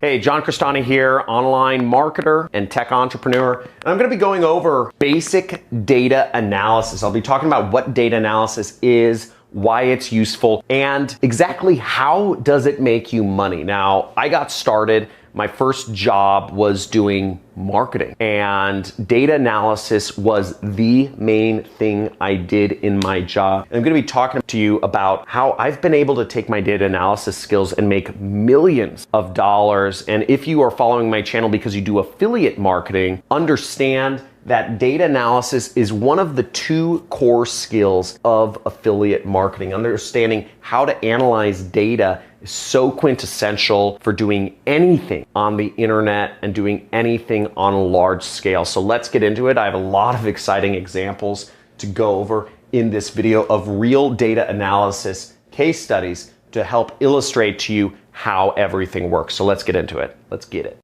Hey, John Crestani here, online marketer and tech entrepreneur. And I'm going to be going over basic data analysis. I'll be talking about what data analysis is, why it's useful, and exactly how does it make you money. Now, I got started, my first job was doing marketing, and data analysis was the main thing I did in my job. And I'm going to be talking to you about how I've been able to take my data analysis skills and make millions of dollars. And if you are following my channel because you do affiliate marketing, understand that data analysis is one of the two core skills of affiliate marketing. Understanding how to analyze data is so quintessential for doing anything on the internet and doing anything on a large scale. So let's get into it. I have a lot of exciting examples to go over in this video of real data analysis case studies to help illustrate to you how everything works. So let's get into it. Let's get it.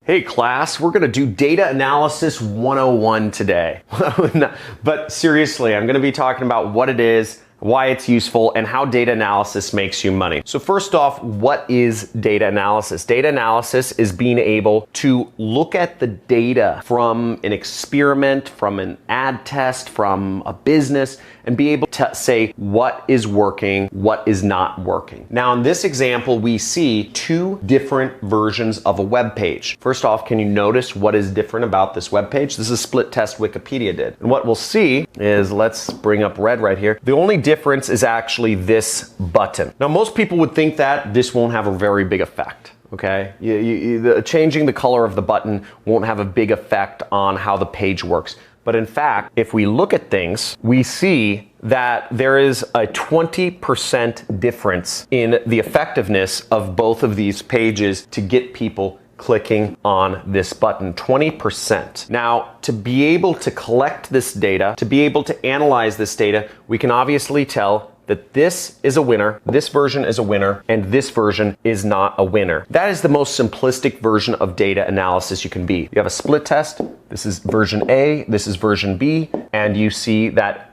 Hey class, we're gonna do data analysis 101 today. But seriously, I'm gonna be talking about what it is, why it's useful, and how data analysis makes you money. So first off, what is data analysis? Data analysis is being able to look at the data from an experiment, from an ad test, from a business, and be able to say what is working, what is not working. Now in this example, we see two different versions of a web page. First off, can you notice what is different about this web page? This is a split test Wikipedia did. And what we'll see is, let's bring up red right here. The only difference is actually this button. Now most people would think that this won't have a very big effect. Okay, changing the color of the button won't have a big effect on how the page works. But in fact, if we look at things, we see that there is a 20% difference in the effectiveness of both of these pages to get people clicking on this button, 20%. Now, to be able to collect this data, to be able to analyze this data, we can obviously tell that this is a winner, this version is a winner, and this version is not a winner. That is the most simplistic version of data analysis you can be. You have a split test, this is version A, this is version B, and you see that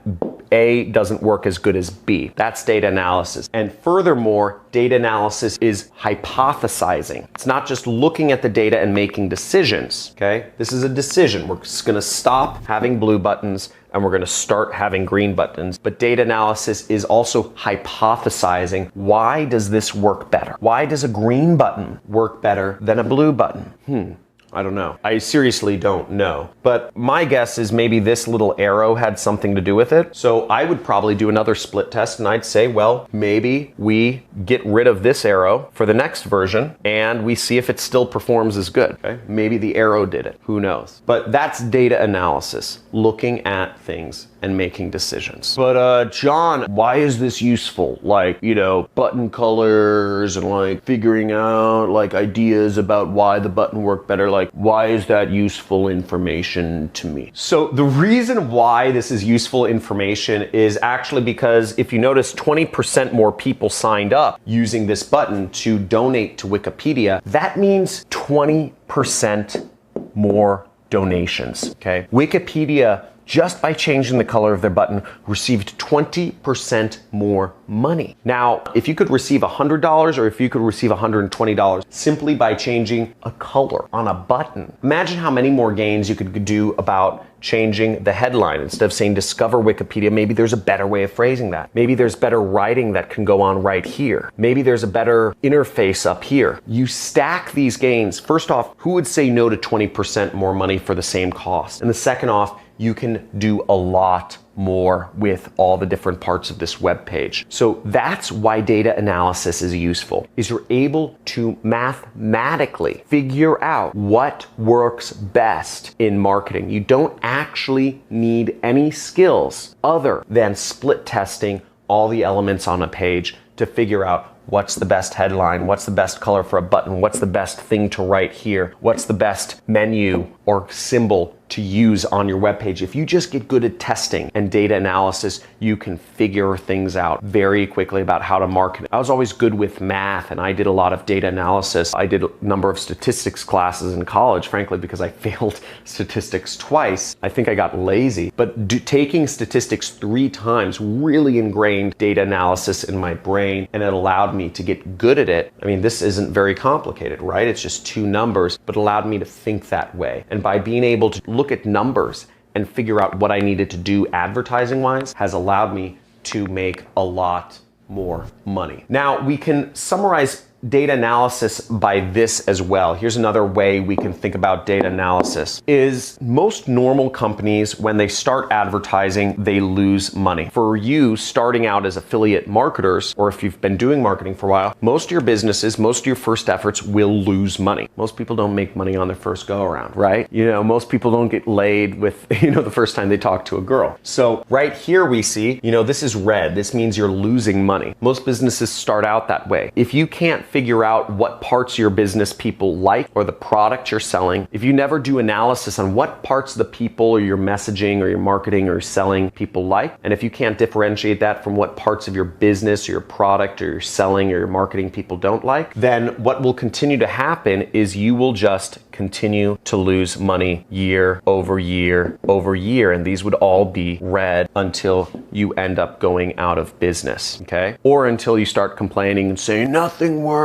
A doesn't work as good as B. That's data analysis. And furthermore, data analysis is hypothesizing. It's not just looking at the data and making decisions, okay? This is a decision. We're just gonna stop having blue buttons and we're gonna start having green buttons. But data analysis is also hypothesizing. Why does this work better? Why does a green button work better than a blue button? I don't know. I seriously don't know. But my guess is maybe this little arrow had something to do with it. So I would probably do another split test and I'd say, well, maybe we get rid of this arrow for the next version and we see if it still performs as good. Okay? Maybe the arrow did it. Who knows? But that's data analysis, looking at things and making decisions. But John, why is this useful? Like, you know, button colors and like figuring out like ideas about why the button worked better. Like, why is that useful information to me? So the reason why this is useful information is actually because if you notice 20% more people signed up using this button to donate to Wikipedia, that means 20% more donations, okay? Wikipedia, just by changing the color of their button, received 20% more money. Now, if you could receive $100 or if you could receive $120 simply by changing a color on a button, imagine how many more gains you could do about changing the headline. Instead of saying discover Wikipedia, maybe there's a better way of phrasing that. Maybe there's better writing that can go on right here. Maybe there's a better interface up here. You stack these gains. First off, who would say no to 20% more money for the same cost? And the second off, you can do a lot more with all the different parts of this web page. So that's why data analysis is useful, is you're able to mathematically figure out what works best in marketing. You don't actually need any skills other than split testing all the elements on a page to figure out what's the best headline, what's the best color for a button, what's the best thing to write here, what's the best menu or symbol to use on your webpage. If you just get good at testing and data analysis, you can figure things out very quickly about how to market. I was always good with math, and I did a lot of data analysis. I did a number of statistics classes in college, frankly, because I failed statistics twice. I think I got lazy, but taking statistics 3 times really ingrained data analysis in my brain, and it allowed me to get good at it. I mean, this isn't very complicated, right? It's just 2 numbers, but allowed me to think that way. And by being able to look at numbers and figure out what I needed to do advertising wise has allowed me to make a lot more money. Now we can summarize data analysis by this as well. Here's another way we can think about data analysis is most normal companies, when they start advertising, they lose money. For you starting out as affiliate marketers, or if you've been doing marketing for a while, most of your businesses, most of your first efforts will lose money. Most people don't make money on their first go around, right? You know, most people don't get laid with, the first time they talk to a girl. So right here we see, this is red. This means you're losing money. Most businesses start out that way. If you can't figure out what parts of your business people like or the product you're selling, if you never do analysis on what parts of the people or your messaging or your marketing or selling people like, and if you can't differentiate that from what parts of your business or your product or your selling or your marketing people don't like, then what will continue to happen is you will just continue to lose money year over year over year. And these would all be red until you end up going out of business, okay? Or until you start complaining and saying, nothing works,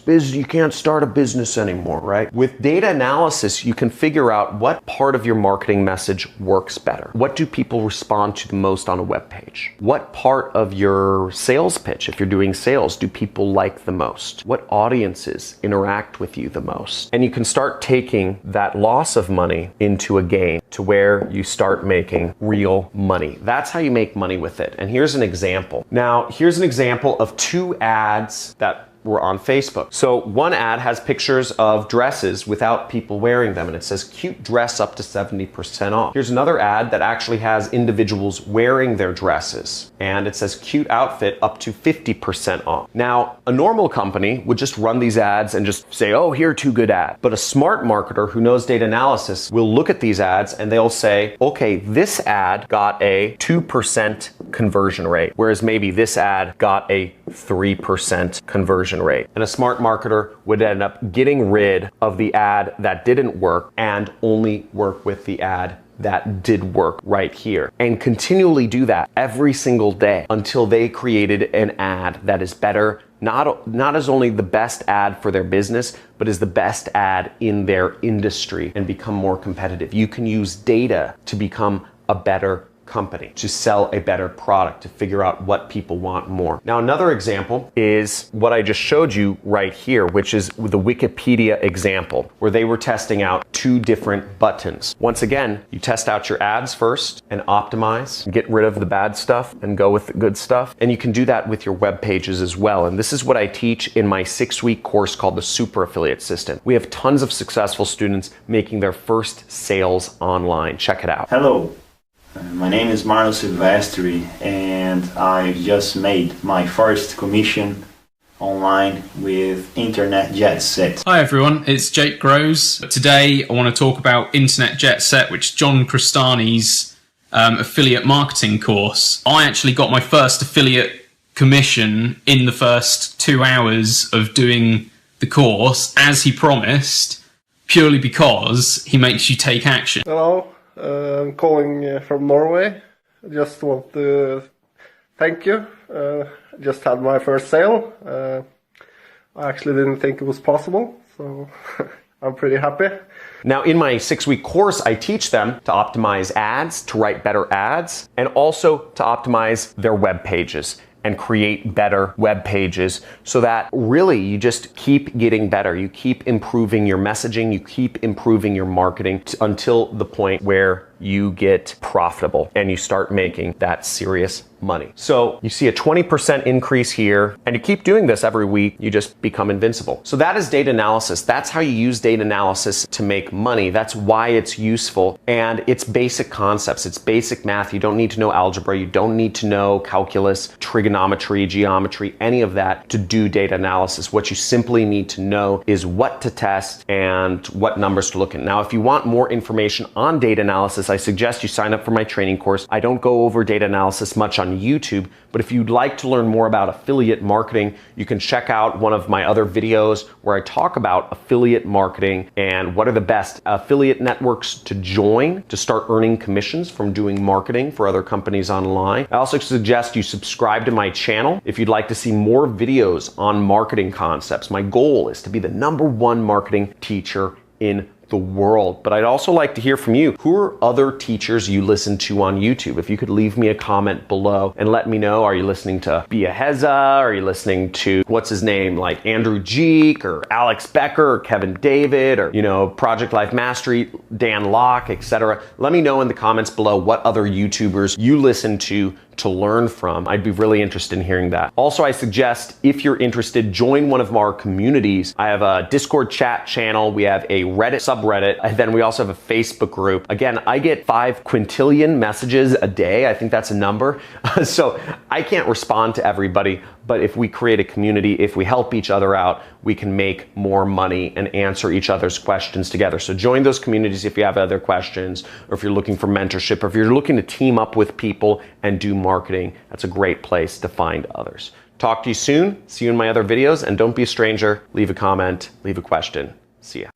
you can't start a business anymore, right? With data analysis, you can figure out what part of your marketing message works better. What do people respond to the most on a web page? What part of your sales pitch, if you're doing sales, do people like the most? What audiences interact with you the most? And you can start taking that loss of money into a gain to where you start making real money. That's how you make money with it. And here's an example. Now, here's an example of 2 ads that were on Facebook. So one ad has pictures of dresses without people wearing them, and it says cute dress up to 70% off. Here's another ad that actually has individuals wearing their dresses, and it says cute outfit up to 50% off. Now, a normal company would just run these ads and just say, oh, here are 2 good ads. But a smart marketer who knows data analysis will look at these ads and they'll say, okay, this ad got a 2% conversion rate, whereas maybe this ad got a 3% conversion rate. And a smart marketer would end up getting rid of the ad that didn't work and only work with the ad that did work right here, and continually do that every single day until they created an ad that is better, not as only the best ad for their business, but is the best ad in their industry and become more competitive. You can use data to become a better company, to sell a better product, to figure out what people want more. Now, another example is what I just showed you right here, which is the Wikipedia example, where they were testing out 2 different buttons. Once again, you test out your ads first and optimize, get rid of the bad stuff and go with the good stuff. And you can do that with your web pages as well. And this is what I teach in my 6-week course called the Super Affiliate System. We have tons of successful students making their first sales online. Check it out. Hello. My name is Marlon Silvestri, and I just made my first commission online with Internet Jet Set. Hi everyone, it's Jake Groves. Today I want to talk about Internet Jet Set, which is John Crestani's affiliate marketing course. I actually got my first affiliate commission in the first 2 hours of doing the course, as he promised, purely because he makes you take action. Hello. I'm calling from Norway. I just want to thank you. Just had my first sale. I actually didn't think it was possible, so I'm pretty happy. Now, in my 6-week course, I teach them to optimize ads, to write better ads, and also to optimize their web pages and create better web pages, so that really you just keep getting better. You keep improving your messaging, you keep improving your marketing until the point where you get profitable and you start making that serious money. So you see a 20% increase here, and you keep doing this every week, you just become invincible. So that is data analysis. That's how you use data analysis to make money. That's why it's useful. And it's basic concepts. It's basic math. You don't need to know algebra. You don't need to know calculus, trigonometry, geometry, any of that to do data analysis. What you simply need to know is what to test and what numbers to look at. Now, if you want more information on data analysis, I suggest you sign up for my training course. I don't go over data analysis much on YouTube, but if you'd like to learn more about affiliate marketing, you can check out one of my other videos where I talk about affiliate marketing and what are the best affiliate networks to join to start earning commissions from doing marketing for other companies online. I also suggest you subscribe to my channel if you'd like to see more videos on marketing concepts. My goal is to be the #1 marketing teacher in the world. But I'd also like to hear from you. Who are other teachers you listen to on YouTube? If you could leave me a comment below and let me know, are you listening to Bia Heza? Are you listening to, what's his name, like Andrew Jeek or Alex Becker or Kevin David or, Project Life Mastery, Dan Locke, etc. Let me know in the comments below what other YouTubers you listen to learn from. I'd be really interested in hearing that. Also, I suggest if you're interested, join one of our communities. I have a Discord chat channel. We have a Reddit subreddit. And then we also have a Facebook group. Again, I get 5 quintillion messages a day. I think that's a number. So I can't respond to everybody, but if we create a community, if we help each other out, we can make more money and answer each other's questions together. So join those communities if you have other questions, or if you're looking for mentorship, or if you're looking to team up with people and do marketing. That's a great place to find others. Talk to you soon. See you in my other videos, and don't be a stranger. Leave a comment, leave a question. See ya.